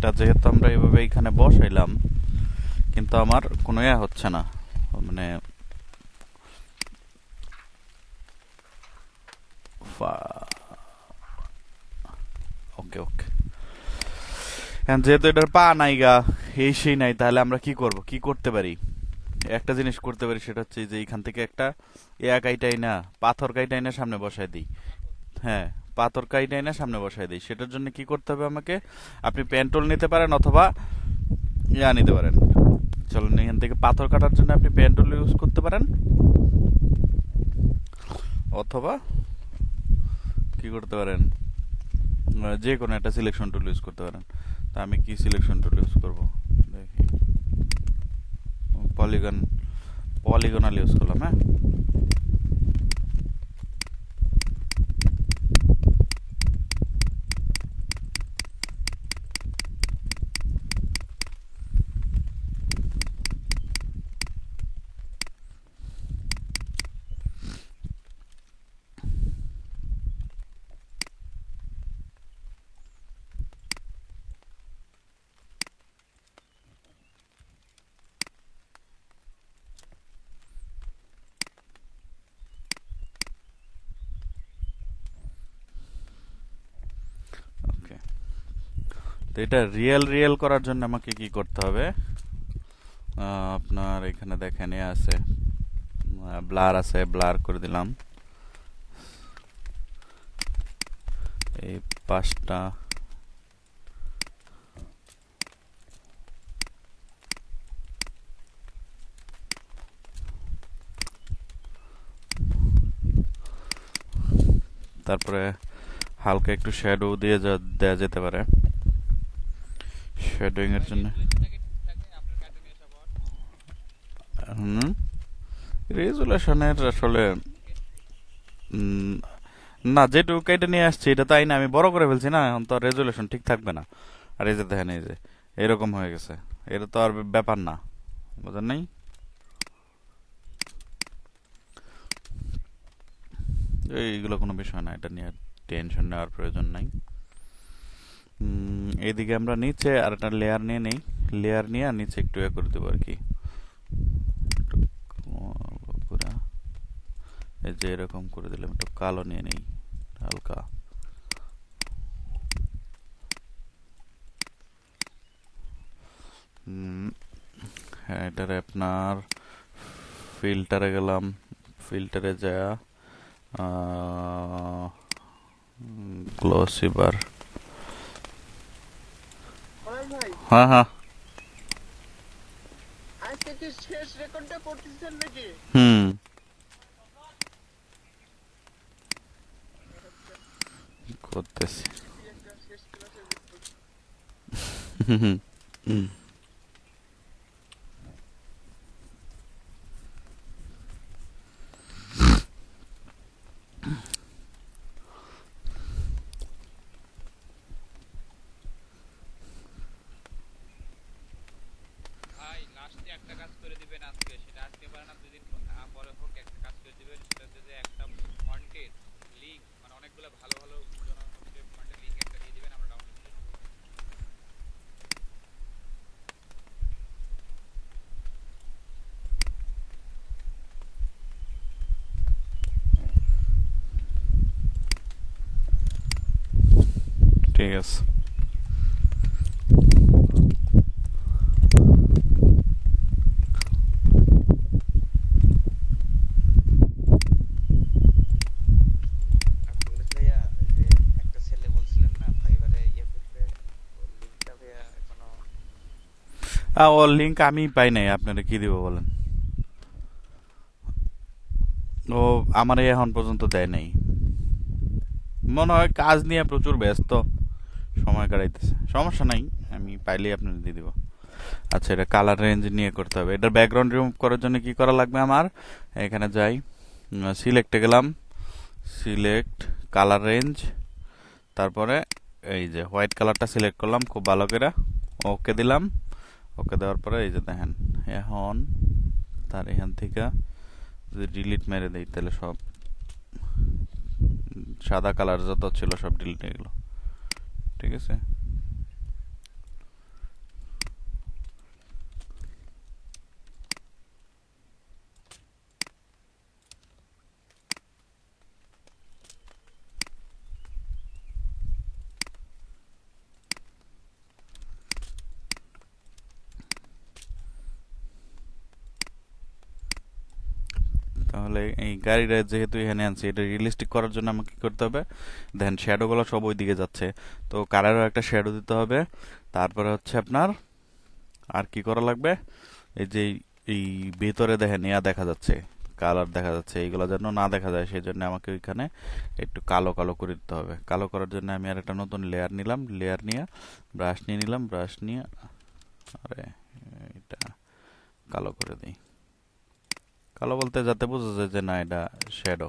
এটা যেহেতু আমরা এইভাবে এখানে বসাইলাম, কিন্তু আমার কোনো ইয়ে হচ্ছে না, মানে ওকে ওকে। যেহেতু এটার পা নাই গা, এই সেই নাই, তাহলে আমরা কি করব, কি করতে পারি? একটা জিনিস করতে পারি, সেটা হচ্ছে যে এইখান থেকে একটা কাইটাই না, পাথর কাইটাই না সামনে বসাই দিই। হ্যাঁ, পাথর কাইটাই না সামনে বসাই দিই। সেটার জন্য কি করতে হবে আমাকে? আপনি পেন্টুল নিতে পারেন অথবা নিতে পারেন। চলুন, এখান থেকে পাথর কাটার জন্য আপনি পেন্টুল ইউজ করতে পারেন, অথবা কি করতে পারেন, যে কোনো একটা সিলেকশন টুল ইউজ করতে পারেন। তা আমি কি সিলেকশন টুল ইউজ করব? দেখি, পলিগন, পলিগনাল ইউজ করলাম। হ্যাঁ, ওকে। তো এটা রিয়েল রিয়েল করার জন্য আমাকে কি করতে হবে? আপনার এখানে দেখেন এ আছে, ব্লার আছে, ব্লার করে দিলাম এই পাঁচটা। তারপরে হালকা একটু শ্যাডো দিয়ে দেওয়া যেতে পারে শ্যাডোইং এর জন্য। হুম, রেজুলেশনের আসলে না, যেটুকু কেটে নিয়ে আসছি এটা তাই না, আমি বড় করে ফেলছি না, এখন তো রেজুলেশন ঠিক থাকবে না। আর এই যে দেখেন, এই যে এরকম হয়ে গেছে, এটা তো আর ব্যাপার না, বুঝেন নাই? এইগুলো কোনো বিষয় না, এটা নিয়ে টেনশন নেওয়ার প্রয়োজন নাই। এইদিকে আমরা নিচে আর একটা লেয়ার নিয়ে নেই, লেয়ার নিয়ে আর নিচে একটু করে দেবো আর কি, পুরা এই যে এরকম করে দিলাম। একটু কালো নিয়ে নেই হালকা, হ্যাঁ, এটারে আপনার ফিল্টারে গেলাম, ফিল্টারে যা গ্লসি বার। হ্যাঁ হ্যাঁ, হুম, করতেছি। ঠিক আছে। ওর লিঙ্ক আমি পাই নাই, আপনারা কি দিব বলেন? ও আমার এখন পর্যন্ত দেয় নাই, মনে হয় কাজ নিয়ে প্রচুর ব্যস্ত, সময় কাটাইতেছে। সমস্যা নাই, আমি পাইলেই আপনাদের দিয়ে দিব। আচ্ছা, এটা কালার রেঞ্জ নিয়ে করতে হবে। এটার ব্যাকগ্রাউন্ড রিমুভ করার জন্য কি করা লাগবে আমার? এখানে যাই, সিলেক্টে গেলাম, সিলেক্ট কালার রেঞ্জ, তারপরে এই যে হোয়াইট কালারটা সিলেক্ট করলাম খুব ভালো করে, ওকে দিলাম। ওকে দেওয়ার পরে এই যে দেখেন, এখন তার এখান থেকে যদি ডিলিট মেরে দেই, তাহলে সব সাদা কালার যত ছিল সব ডিলিট হয়ে গেল। ঠিক আছে, তাহলে এই গাড়িটা যেহেতু এখানে আনছি, এটা রিয়েলিস্টিক করার জন্য আমাকে কি করতে হবে, দেখেন শ্যাডোগুলো সব ওই দিকে যাচ্ছে, তো কারেরও একটা শ্যাডো দিতে হবে। তারপরে হচ্ছে আপনার আর কি করা লাগবে, এই যে এই ভিতরে দেখেন ইয়া দেখা যাচ্ছে, কালার দেখা যাচ্ছে, এইগুলো যেন না দেখা যায় সেই জন্য আমাকে ওইখানে একটু কালো কালো করে দিতে হবে। কালো করার জন্য আমি আর একটা নতুন লেয়ার নিলাম, লেয়ার নিয়ে ব্রাশ নিয়ে নিলাম, ব্রাশ নিয়ে আরে এটা কালো করে দিই। কালো বলতে যাতে বোঝা যায় যে না এটা শ্যাডো।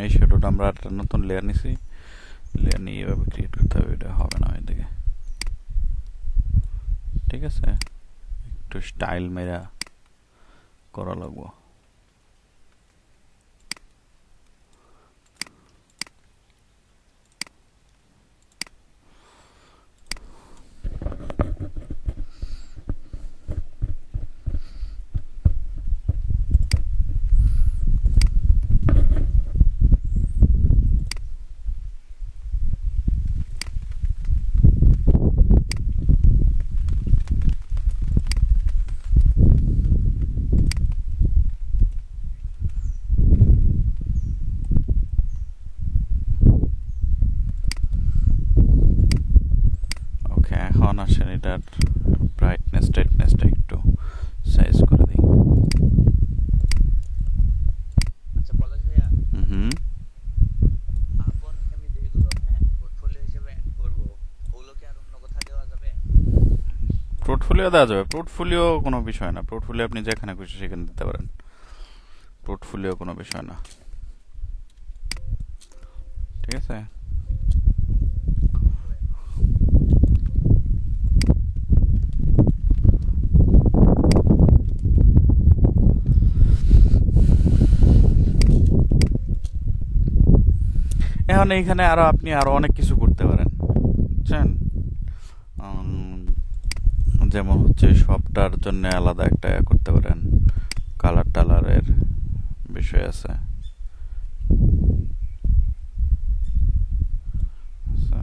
এই শ্যাডোটা আমরা একটা নতুন লেয়ার নিছি, লেয়ার নিয়ে এভাবে ক্রিয়েট করতে হবে, এটা হবে না ওইদিকে। ঠিক আছে, একটু স্টাইল মেরা করা লাগবো। ওকে, এখন আসেন এটার ব্রাইটনেস টাইটনেসটা একটু সাইজ করে দিই। হুম, পোর্টফোলিও দেওয়া যাবে, পোর্টফোলিও কোনো বিষয় না, পোর্টফোলিও আপনি যেখানে খুশি সেখানে দিতে পারেন, পোর্টফোলিও কোনো বিষয় না। ঠিক আছে, এখন এইখানে আরো আপনি আরো অনেক কিছু করতে পারেন, বুঝছেন? যেমন হচ্ছে সবটার জন্য আলাদা একটা করতে পারেন, কালার টালারের বিষয় আছে। আচ্ছা,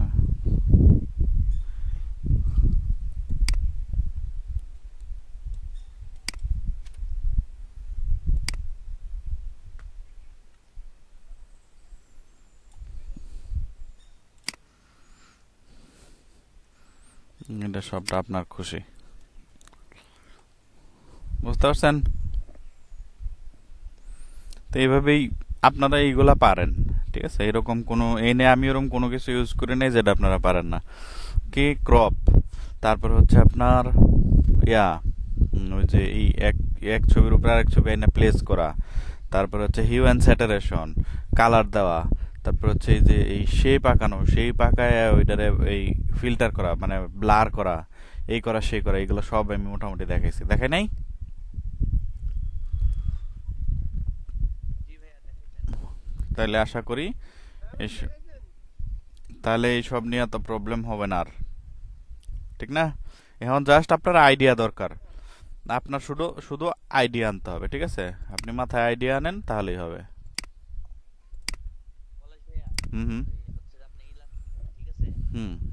এটা সবটা আপনার খুশি, বুঝতে পারছেন? তো এইভাবেই আপনারা এইগুলা পারেন। ঠিক আছে, এরকম কোনো এই নিয়ে আমি ওরকম কোনো কিছু ইউজ করি নাই যেটা আপনারা পারেন না। কি ক্রপ, তারপর হচ্ছে আপনার ইয়া ওই যে এই এক এক ছবির উপর আরেক ছবি এনে প্লেস করা, তারপর হচ্ছে হিউ অ্যান্ড স্যাটারেশন, কালার দেওয়া, তারপর হচ্ছে এই যে এই শেপ আঁকানো, সেই আঁকায় ওইটারে এই ফিল্টার করা মানে ব্লার করা, এই করা সেই করা, এগুলো সব আমি মোটামুটি দেখাইছি, দেখাই নাই? তাহলে আশা করি এই তাহলে এই সব নিয়ে তো প্রবলেম হবে না আর। ঠিক না? এখন জাস্ট আপনার আইডিয়া দরকার। আপনার শুধু শুধু আইডিয়া আনতে হবে, ঠিক আছে? আপনি মাথায় আইডিয়া আনেন তাহলেই হবে। হুম হুম হুম।